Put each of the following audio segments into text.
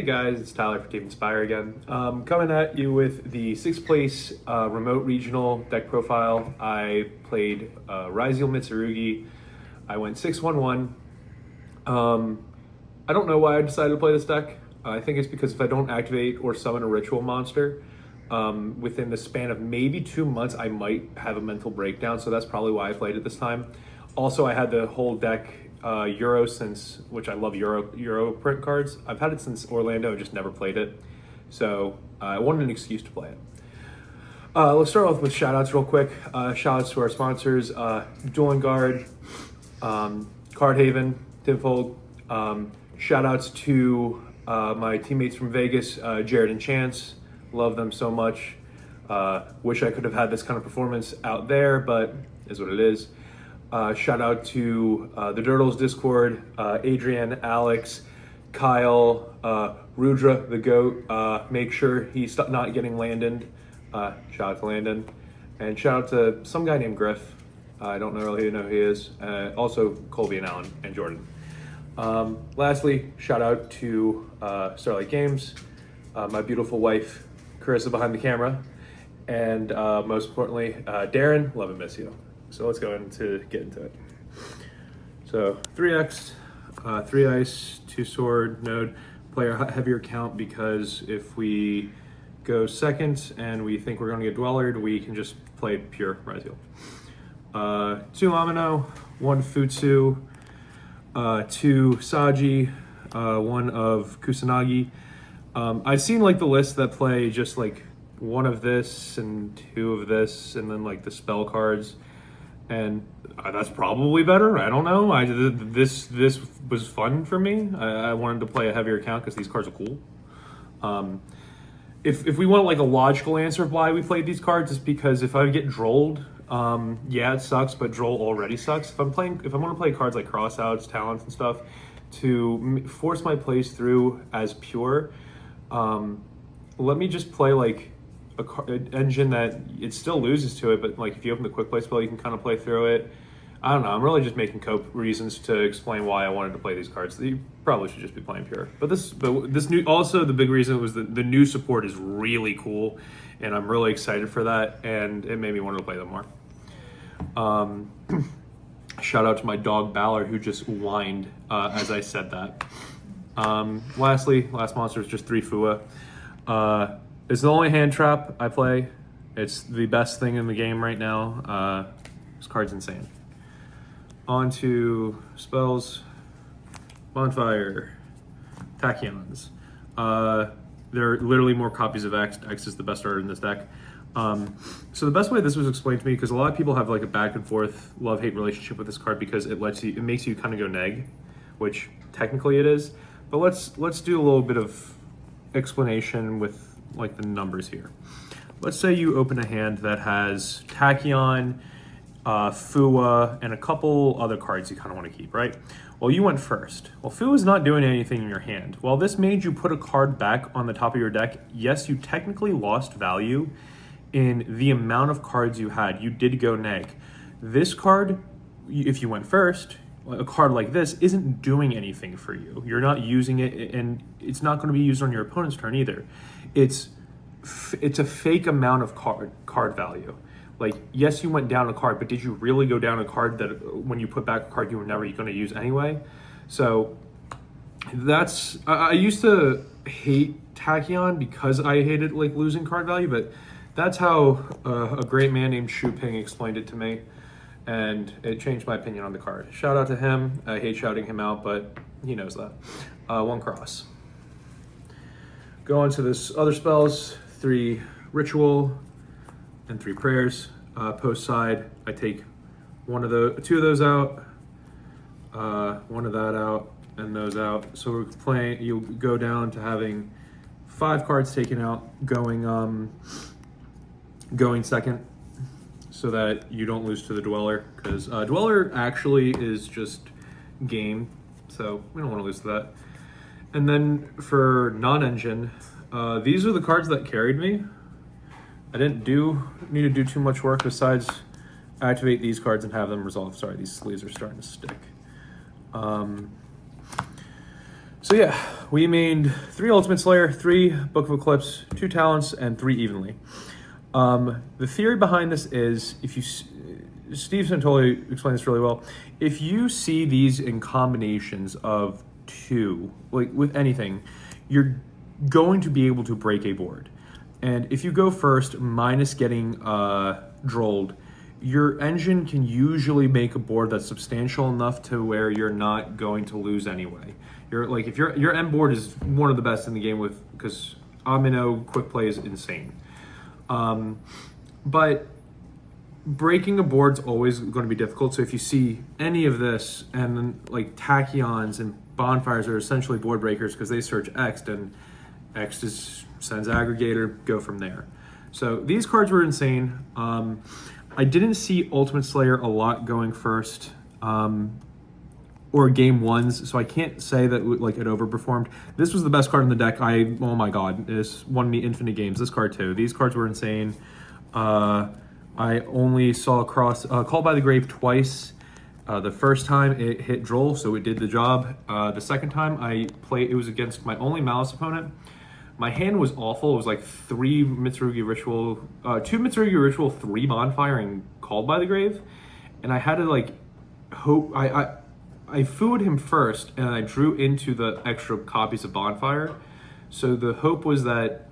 guys, it's Tyler for Team Inspire again. Coming at you with the 6th place remote regional deck profile. I played Ryzeal Mitsurugi. I went 6-1-1. I don't know why I decided to play this deck. I think it's because if I don't activate or summon a ritual monster within the span of maybe 2 months, I might have a mental breakdown. So that's probably why I played it this time. Also, I had the whole deck Euro since, which I love Euro print cards. I've had it since Orlando, just never played it. So I wanted an excuse to play it. Let's start off with shout outs real quick. Shout outs to our sponsors, Dueling Guard, Card Haven, Tinfold. Shout outs to my teammates from Vegas, Jared and Chance. Love them so much. Wish I could have had this kind of performance out there, but is what it is. Shout out to the Dirtles Discord, Adrian, Alex, Kyle, Rudra, the GOAT. Make sure he's not getting Landon. Shout out to Landon. And shout out to some guy named Griff. I don't really know who he is. Also, Colby and Alan and Jordan. Lastly, shout out to Starlight Games, my beautiful wife, Carissa, behind the camera. And most importantly, Darren, love and miss you. So let's get into it. So 3X, 3 ice, 2 sword, node, play our heavier count because if we go second and we think we're going to get dwellered, we can just play pure Ryzeal. 2 Amino, 1 Futsu, 2 Saji, 1 of Kusanagi. I've seen like the list that play just like 1 of this and 2 of this and then like the spell cards. And that's probably better. I don't know. This was fun for me. I wanted to play a heavier count because these cards are cool. If we want like a logical answer of why we played these cards, it's because if I get drolled, yeah, it sucks, but droll already sucks. If I want to play cards like crossouts, talents, and stuff to force my plays through as pure, let me just play like an engine that it still loses to it, but like if you open the quick play spell, you can kind of play through it. I don't know. I'm really just making cope reasons to explain why I wanted to play these cards. You probably should just be playing pure. But this new, also the big reason was that the new support is really cool, and I'm really excited for that, and it made me want to play them more. Shout out to my dog Ballard who just whined as I said that. Lastly, last monster is just 3 Fua. It's the only hand trap I play. It's the best thing in the game right now. This card's insane. On to spells. Bonfire. Tachyons. There are literally more copies of X. X is the best starter in this deck. So the best way this was explained to me, because a lot of people have like a back and forth love-hate relationship with this card because it makes you kind of go neg, which technically it is. But let's do a little bit of explanation with like the numbers here. Let's say you open a hand that has Tachyon, Fua, and a couple other cards you kind of want to keep, right? Well, you went first. Well, Fua's not doing anything in your hand. Well, this made you put a card back on the top of your deck. Yes, you technically lost value in the amount of cards you had. You did go neg. This card, if you went first, a card like this isn't doing anything for you. You're not using it, and it's not going to be used on your opponent's turn either. It's a fake amount of card value. Like, yes, you went down a card, but did you really go down a card that when you put back a card you were never going to use anyway? So that's, I used to hate Tachyon because I hated like losing card value, but that's how a great man named Shu Ping explained it to me, and it changed my opinion on the card. Shout out to him. I hate shouting him out, but he knows that. 1 cross. Go on to this other spells. 3 ritual and 3 prayers. Post side, I take 2 of those out, 1 of that out, and those out. So we're playing. You go down to having 5 cards taken out, going second, so that you don't lose to the Dweller, because Dweller actually is just game, so we don't want to lose to that. And then for non-engine, these are the cards that carried me. I didn't need to do too much work besides activate these cards and have them resolve. Sorry, these sleeves are starting to stick. So yeah, we mained 3 Ultimate Slayer, 3 Book of Eclipse, 2 Talents, and 3 Evenly. The theory behind this is, if you, Steve Santoli explained this really well, if you see these in combinations of 2, like with anything, you're going to be able to break a board. And if you go first, minus getting drolled, your engine can usually make a board that's substantial enough to where you're not going to lose anyway. You're like, if your end board is one of the best in the game with, because Amino quick play is insane. But breaking a board's always going to be difficult. So if you see any of this, and then like tachyons and bonfires are essentially board breakers because they search X, and X sends aggregator, go from there. So these cards were insane. I didn't see Ultimate Slayer a lot going first, or game ones, so I can't say that like it overperformed. This was the best card in the deck. Oh my god, this won me infinite games. This card too. These cards were insane. I only saw Call by the Grave twice. The first time it hit Droll, so it did the job. The second time it was against my only Malice opponent. My hand was awful. It was like 3 Mitsurugi Ritual, 2 Mitsurugi Ritual, 3 Bonfire, and Called by the Grave. And I had to like hope, I fooed him first, and I drew into the extra copies of Bonfire. So the hope was that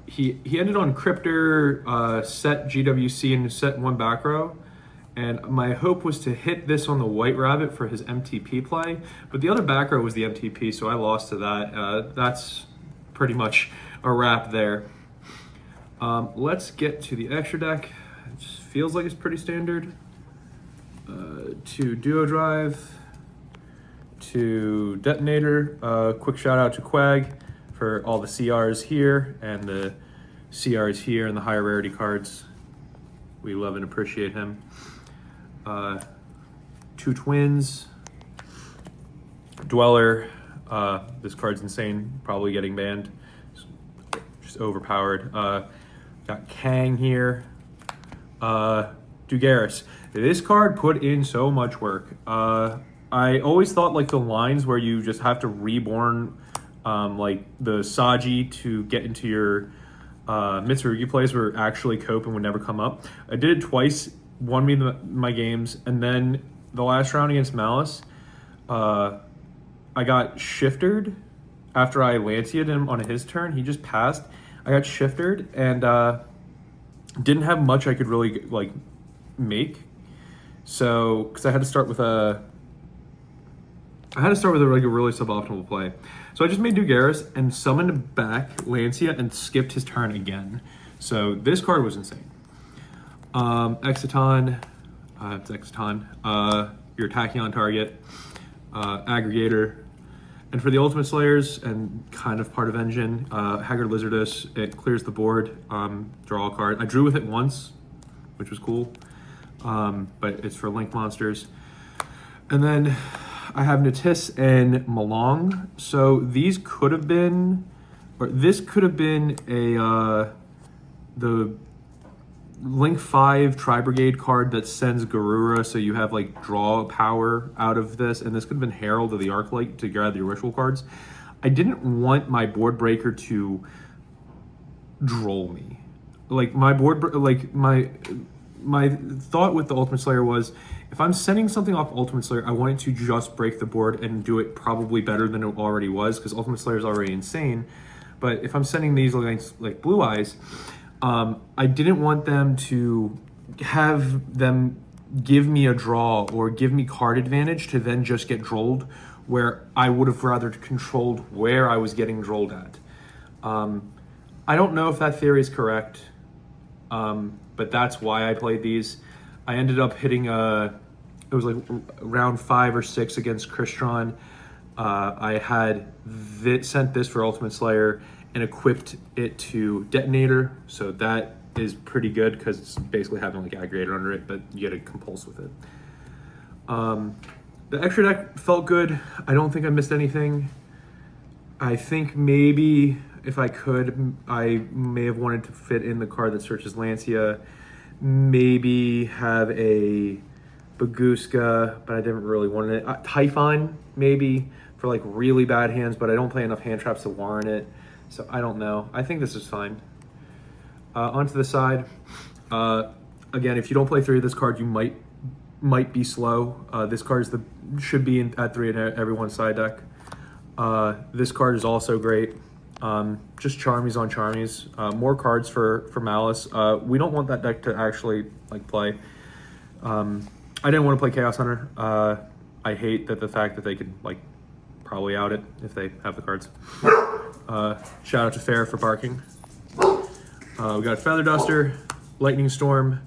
he ended on Cryptor, set GWC, and set 1 back row. And my hope was to hit this on the White Rabbit for his MTP play. But the other back row was the MTP, so I lost to that. That's pretty much a wrap there. Let's get to the extra deck. It just feels like it's pretty standard. 2 Duo Drive, 2 Detonator. Quick shout out to Quag for all the CRs here and the CRs here and the higher rarity cards. We love and appreciate him. 2 Twins, Dweller. This card's insane, probably getting banned. Just overpowered. Got Kang here. Dugaris. This card put in so much work. I always thought like the lines where you just have to reborn like the Saji to get into your Mitsurugi plays were actually cope and would never come up. I did it twice, won me my games, and then the last round against Malice, I got shifted after I Lancia'd him on his turn. He just passed. I got shifted and didn't have much I could really like make. So, because I had to start with a like a really suboptimal play. So I just made Dugaris and summoned back Lancia and skipped his turn again. So this card was insane. Exciton, it's Exciton. Your Tachyon target, aggregator. And for the Ultimate Slayers and kind of part of Engine, Haggard Lizardus, it clears the board, draw a card. I drew with it once, which was cool, but it's for Link monsters. And then I have Natis and Malong. So these could have been, or this could have been the Link 5 Tri-Brigade card that sends Garura, so you have like draw power out of this, and this could have been Herald of the Arclight to grab the ritual cards. I didn't want my board breaker to droll me. Like my my thought with the Ultimate Slayer was, if I'm sending something off Ultimate Slayer, I want it to just break the board and do it probably better than it already was, because Ultimate Slayer is already insane. But if I'm sending these like Blue Eyes, I didn't want them to have them give me a draw or give me card advantage to then just get drolled, where I would have rather controlled where I was getting drolled at. I don't know if that theory is correct, but that's why I played these. I ended up hitting it was like round 5 or 6 against Crystron. I had sent this for Ultimate Slayer and equipped it to Detonator, so that is pretty good because it's basically having like aggregator under it, but you get a compulse with it. The extra deck felt good. I don't think I missed anything. I think maybe if I could, I may have wanted to fit in the card that searches Lancia, maybe have a Baguska, but I didn't really want it. Typhon, maybe, for like really bad hands, but I don't play enough hand traps to warrant it. So I don't know. I think this is fine. Onto the side. Again, if you don't play 3 of this card, you might be slow. This card should be at 3 in everyone's side deck. This card is also great. Just Charmies on Charmies. More cards for Malice. We don't want that deck to actually like play. I didn't want to play Chaos Hunter. I hate the fact that they could like probably out it if they have the cards. Shout out to Fair for barking. We got Feather Duster, Lightning Storm,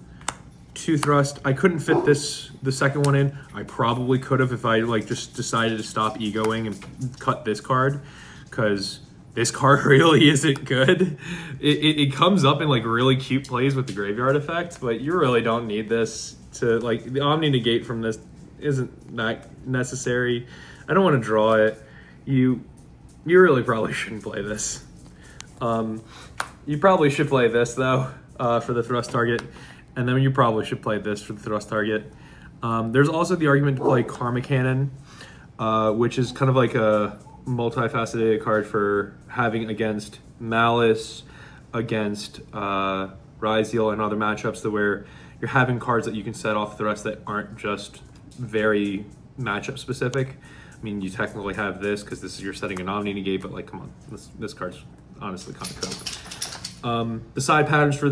2 Thrust. I couldn't fit the second one in. I probably could have if I like just decided to stop egoing and cut this card, because this card really isn't good. It comes up in like really cute plays with the graveyard effect, but you really don't need this to like the Omni Negate from this isn't that necessary. I don't want to draw it. You really probably shouldn't play this. You probably should play this though for the thrust target, and then you probably should play this for the thrust target. There's also the argument to play Karma Cannon, which is kind of like a multifaceted card for having against Malice, against Ryzeal and other matchups to where you're having cards that you can set off thrust that aren't just very matchup specific. I mean, you technically have this because this is you're setting an Omni Negate, but like, come on, this card's honestly kind of cool. The side patterns for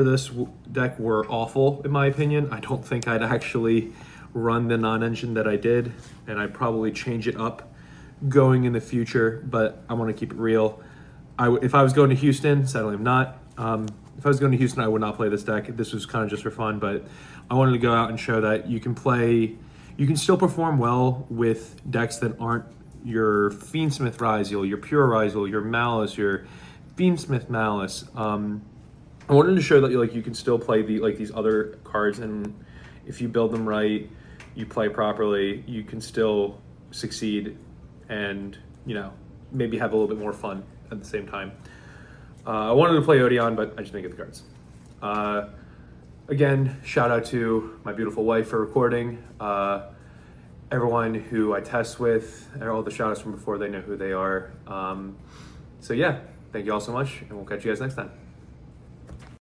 this deck were awful in my opinion. I don't think I'd actually run the non-engine that I did, and I'd probably change it up going in the future, but I want to keep it real. If I was going to Houston, sadly I'm not. If I was going to Houston, I would not play this deck. This was kind of just for fun, but I wanted to go out and show that you can still perform well with decks that aren't your Fiendsmith Ryzeal, your Pure Ryzeal, your Malice, your Fiendsmith Malice. I wanted to show that you can still play these other cards, and if you build them right, you play properly, you can still succeed and maybe have a little bit more fun at the same time. I wanted to play Odeon, but I just didn't get the cards. Again, shout out to my beautiful wife for recording. Everyone who I test with, all the shout outs from before, they know who they are. So yeah, thank you all so much, and we'll catch you guys next time.